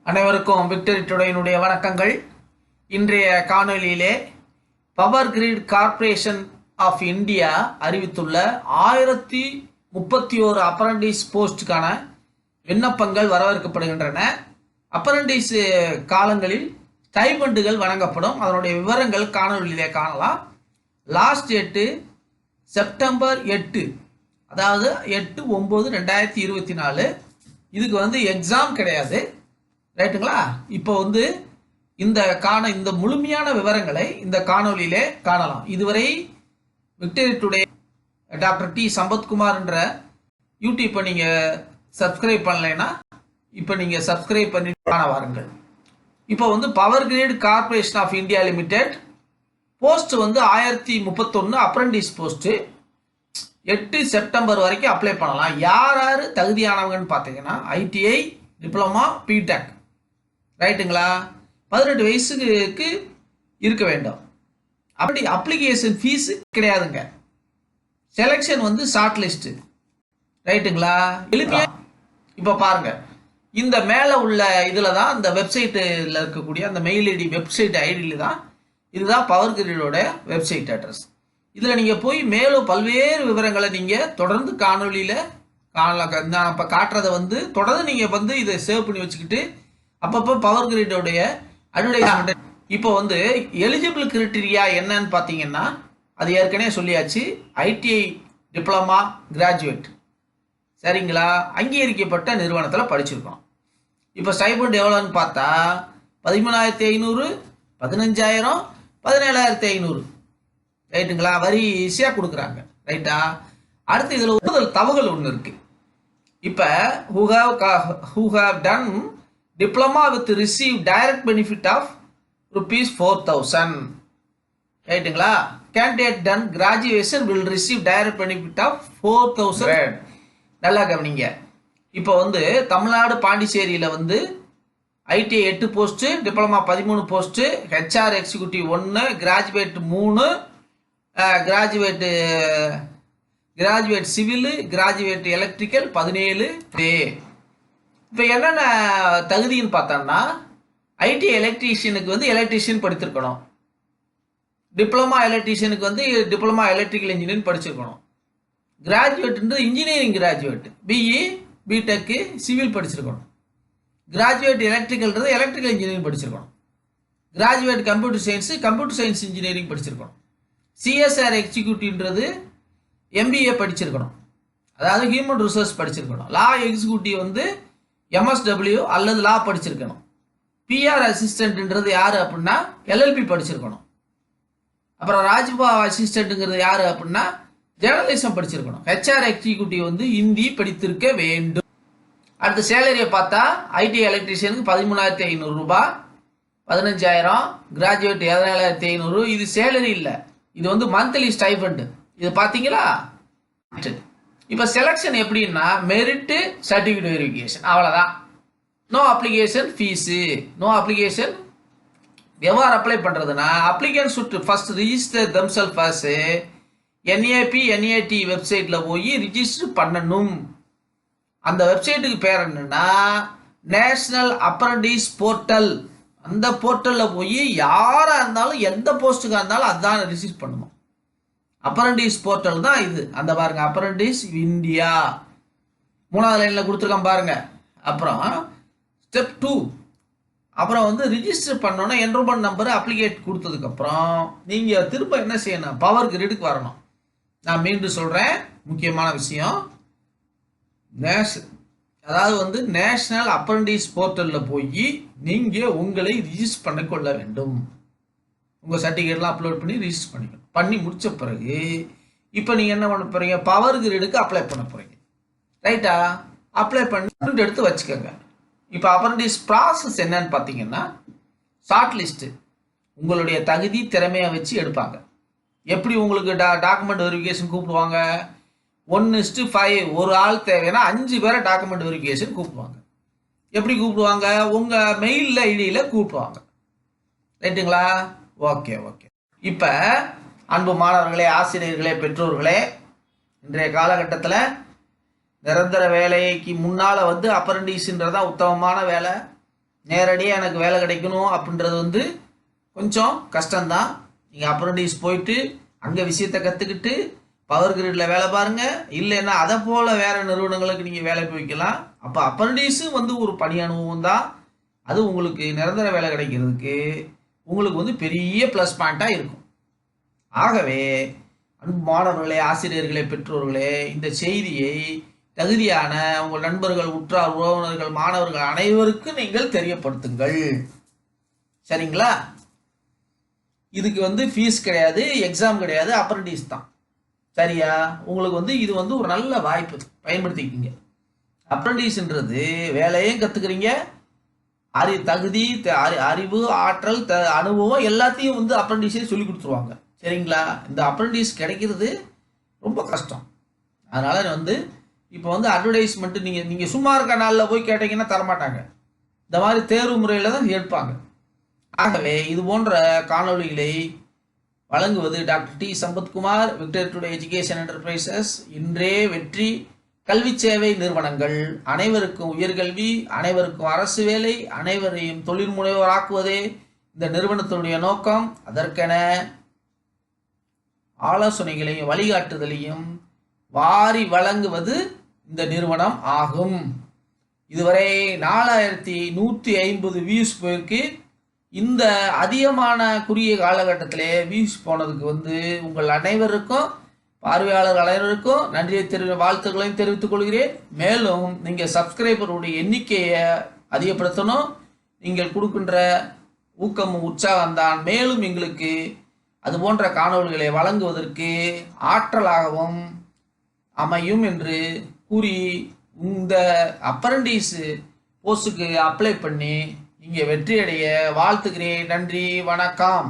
அனைவருக்கும் விக்டரி டுடேனுடைய வணக்கங்கள். இன்றைய காணொலியிலே power grid corporation of India அறிவித்துள்ள 1031 அப்ரண்டிஸ் போஸ்டுக்கான விண்ணப்பங்கள் வரவேற்கப்படுகின்றன. அப்ரண்டிஸ் காலங்களில் ஸ்டைபண்டுகள் வழங்கப்படும். அதனுடைய விவரங்கள் காணொலியிலே காணலாம். லாஸ்ட் டேட்டு செப்டம்பர் 8, அதாவது 8/9/2024. இதுக்கு எக்ஸாம் கிடையாது, ரைட்டுங்களா? இப்போ இந்த முழுமையான விவரங்களை இந்த காணொலியிலே காணலாம். இதுவரை victory today doctor D Sampathkumar என்ற யூடியூப்பை நீங்கள் சப்ஸ்கிரைப் பண்ணலைன்னா இப்போ நீங்கள் சப்ஸ்கிரைப் பண்ணி காண வாருங்கள். இப்போ power grid corporation of India limited post 1031 apprentice post 8 September வரைக்கும் அப்ளை பண்ணலாம். யார் யார் தகுதியானவங்கன்னு பார்த்தீங்கன்னா ஐடிஐ, டிப்ளமா, பிடெக், ரைட்டுங்களா? 18 வயசுக்கு இருக்க வேண்டும். அப்படி அப்ளிகேஷன் ஃபீஸு கிடையாதுங்க. செலெக்ஷன் ஷார்ட் லிஸ்ட், ரைட்டுங்களா? எளிமையாக இப்போ பாருங்க, இந்த மேலே உள்ள இதில் தான், இந்த வெப்சைட்டில் இருக்கக்கூடிய அந்த மெயில் ஐடி, வெப்சைட் ஐடியில் தான், இதுதான் பவர் கிரிடோட வெப்சைட் அட்ரஸ். இதில் நீங்கள் போய் மேலும் பல்வேறு விவரங்களை நீங்கள் தொடர்ந்து காணொலியில் காணலாம். நான் இப்போ காட்டுறதை தொடர்ந்து நீங்கள் இதை சேவ் பண்ணி வச்சுக்கிட்டு அப்பப்போ பவர் கிரிடோடைய அட்வர்டைஸ்மெண்ட். இப்போ எலிஜிபிள் கிரைட்டீரியா என்னன்னு பார்த்தீங்கன்னா, அது ஏற்கனவே சொல்லியாச்சு. ஐடிஐ, டிப்ளமா, கிராஜுவேட், சரிங்களா? அங்கீகரிக்கப்பட்ட நிறுவனத்தில் படிச்சிருக்கோம். இப்போ ஸ்டைபண்ட் எவ்வளோன்னு பார்த்தா 13,500, 15,000, 17,500, ரைட்டுங்களா? வரி ஈஸியாக கொடுக்குறாங்க, ரைட்டா? அடுத்து இதில் ஒரு தகவல் ஒன்று இருக்குது. இப்போ who have done diploma with receive direct benefit of ₹4,000, ரைட்டுங்களா? candidate done graduation will receive direct benefit of 4,000. நல்லா கவனிங்க. இப்போ தமிழ்நாடு பாண்டிச்சேரியில் ITI 8 post, diploma 13 post, HR executive 1, graduate 3, graduate civil, graduate electrical 17. இப்போ என்னென்ன தகுதின்னு பார்த்தோம்னா, ஐடி எலக்ட்ரீஷியனுக்கு எலக்ட்ரீஷியன் படித்திருக்கணும். டிப்ளமா எலக்ட்ரீஷியனுக்கு டிப்ளமா எலக்ட்ரிக்கல் இன்ஜினியரிங் படிச்சிருக்கணும். கிராஜுவேட்ன்றது engineering graduate, BE, B Tech, civil படிச்சிருக்கணும். கிராஜுவேட் எலக்ட்ரிக்கல்ன்றது எலக்ட்ரிக்கல் இன்ஜினியரிங் படிச்சிருக்கணும். கிராஜுவேட் கம்ப்யூட்டர் சயின்ஸ் இன்ஜினியரிங் படிச்சிருக்கணும். சிஎஸ்ஆர் எக்ஸிக்யூட்டிவ்ன்றது எம்பிஏ படிச்சிருக்கணும், அதாவது ஹியூமன் ரிசோர்ஸ் படிச்சிருக்கணும். லா எக்ஸிக்யூட்டிவ் எம்எஸ்டபிள்யூ அல்லது லா படிச்சிருக்கணும். பிஆர் அசிஸ்டன்ட்ன்றது யார் அப்படின்னா எல்எல்பி படிச்சிருக்கணும். அப்புறம் ராஜ்பா அசிஸ்டன்ட்ங்கிறது யார் அப்படின்னா ஜேர்னலிசம் படிச்சிருக்கணும். ஹெச்ஆர் எக்ஸிக்யூட்டிவ் ஹிந்தி படித்திருக்க வேண்டும். அடுத்த சேலரியை பார்த்தா ஐடி எலக்ட்ரீஷியனுக்கு 13,500 ரூபாய், 15,000, கிராஜுவேட் 17,500. இது சேலரி இல்லை, இது மந்த்லி ஸ்டைபண்ட். இது பார்த்தீங்களா? இப்போ செலெக்ஷன் எப்படின்னா, மெரிட்டு, சர்டிஃபிகேட் வெரிஃபிகேஷன், அவ்வளோதான். No application fees, no application. எவ்வாறு அப்ளை பண்ணுறதுன்னா, applicant should first register themselves as NAP, NAT வெப்சைட்டில் போய் ரிஜிஸ்டர் பண்ணணும். அந்த வெப்சைட்டுக்கு பேர் என்னன்னா நேஷனல் அப்ரண்டிஸ் போர்ட்டல். அந்த போர்ட்டலில் போய் யாராக இருந்தாலும் எந்த போஸ்ட்டுக்காக இருந்தாலும் அதுதான் ரிஜிஸ்டர் பண்ணணும். அப்ரண்டிஸ் போர்ட்டல் தான் இது. அந்த பாருங்க, அப்ரண்டிஸ் இந்தியா 3வது லைனில் கொடுத்துருக்கேன் பாருங்க. அப்புறம் ஸ்டெப் 2, அப்புறம் ரிஜிஸ்டர் பண்ணோன்னா என்ரோல்மெண்ட் நம்பர் அப்ளிகேட் கொடுத்ததுக்கப்புறம் நீங்கள் திரும்ப என்ன செய்யணும், பவர் கிரிடுக்கு வரணும். நான் மீண்டும் சொல்கிறேன், முக்கியமான விஷயம். அதாவது நேஷனல் அப்ரண்டிஸ் போர்ட்டலில் போய் நீங்கள் உங்களை ரிஜிஸ்டர் பண்ண கொள்ள வேண்டும். உங்கள் சர்டிஃபிகேட்லாம் அப்லோட் பண்ணி ரிஜிஸ்டர் பண்ணிக்கணும். பண்ணி முடித்த பிறகு இப்போ நீங்கள் என்ன பண்ண போகிறீங்க, பவர் கிரிடுக்கு அப்ளை பண்ண போகிறீங்க, ரைட்டா? அப்ளை பண்ணி எடுத்து வச்சுக்கோங்க. இப்போ அப்ரண்டிஸ் ப்ராசஸ் என்னன்னு பார்த்தீங்கன்னா, ஷார்ட் லிஸ்ட்டு உங்களுடைய தகுதி திறமையை வச்சு எடுப்பாங்க. எப்படி உங்களுக்கு டாக்குமெண்ட் வெரிஃபிகேஷன் கூப்பிடுவாங்க, 1:5, ஒரு ஆள் தேவைன்னா 5 பேரை டாக்குமெண்ட் வெரிஃபிகேஷன் கூப்பிடுவாங்க. எப்படி கூப்பிடுவாங்க, உங்கள் மெயில் ஐடியில் கூப்பிடுவாங்க, ரைட்டுங்களா? ஓகே. இப்போ அன்பு மாணவர்களே, ஆசிரியர்களே, பெற்றோர்களே, இன்றைய காலகட்டத்தில் நிரந்தர வேலைக்கு முன்னால் அப்ரண்டிஸ்ன்றதான் உத்தமமான வேலை. நேரடியாக எனக்கு வேலை கிடைக்கணும் அப்படின்றது வந்து கொஞ்சம் கஷ்டம்தான். நீங்கள் அப்ரண்டிஸ் போயிட்டு அங்கே விஷயத்தை கற்றுக்கிட்டு பவர் கிரிடில் வேலை பாருங்கள், இல்லைன்னா அதை போல் வேறு நிறுவனங்களுக்கு நீங்கள் வேலை வைக்கலாம். அப்போ அப்ரண்டிஸும் வந்து ஒரு பணி அனுபவம் தான். அது உங்களுக்கு நிரந்தர வேலை கிடைக்கிறதுக்கு உங்களுக்கு வந்து பெரிய ப்ளஸ் பாயிண்ட்டாக இருக்கும். ஆகவே அன்பு மாணவர்களே, ஆசிரியர்களே, பெற்றோர்களே, இந்த செய்தியை தகுதியான உங்கள் நண்பர்கள், உற்றார் உறவினர்கள், மாணவர்கள் அனைவருக்கும் நீங்கள் தெரியப்படுத்துங்கள். சரிங்களா? இதுக்கு வந்து ஃபீஸ் கிடையாது, எக்ஸாம் கிடையாது, அப்ரண்டிஸ் தான். சரியா? உங்களுக்கு வந்து இது வந்து ஒரு நல்ல வாய்ப்பு, பயன்படுத்திக்கிங்க. அப்ரண்டிஸ்ன்றது வேலையும் கற்றுக்குறீங்க, தகுதி, அறிவு, ஆற்றல், அனுபவம் எல்லாத்தையும் வந்து அப்ரண்டிஸே சொல்லி கொடுத்துருவாங்க. சரிங்களா? இந்த அப்ரண்டிஸ் கிடைக்கிறது ரொம்ப கஷ்டம். அதனால் வந்து இப்போ வந்து அட்வர்டைஸ்மெண்ட்டு நீங்கள் சும்மா இருக்க நாளில் போய் கேட்டிங்கன்னா தரமாட்டாங்க. இந்த மாதிரி தேர்வு முறையில் தான் கேட்பாங்க. ஆகவே இது போன்ற காணொளிகளை வழங்குவது doctor D Sampathkumar, victory today education enterprises. இன்றே வெற்றி கல்வி சேவை நிறுவனங்கள். அனைவருக்கும் உயர்கல்வி, அனைவருக்கும் அரசு வேலை, அனைவரையும் தொழில் முனைவோராக்குவதே இந்த நிறுவனத்தினுடைய நோக்கம். அதற்கென ஆலோசனைகளையும் வழிகாட்டுதலையும் வாரி வழங்குவது இந்த நிறுவனம் ஆகும். இதுவரை 4150 வியூஸ் போயிருக்கு. இந்த அதிகமான குறுகிய காலகட்டத்திலே வியூஸ் போனதுக்கு வந்து உங்கள் அனைவருக்கும், பார்வையாளர் அனைவருக்கும் நன்றியை வாழ்த்துக்களையும் தெரிவித்துக் கொள்கிறேன். மேலும் நீங்கள் சப்ஸ்கிரைபருடைய எண்ணிக்கையை அதிகப்படுத்தணும். நீங்கள் கொடுக்கின்ற ஊக்கமும் உற்சாகம்தான் மேலும் எங்களுக்கு அது போன்ற காணொளிகளை வழங்குவதற்கு ஆற்றலாகவும் அமையும் என்று கூறி இந்த அப்ரண்டிஸ் போஸ்டுக்கு அப்ளை பண்ணி இங்கே வெற்றியடைய வாழ்த்துக்கிறேன். நன்றி, வணக்கம்.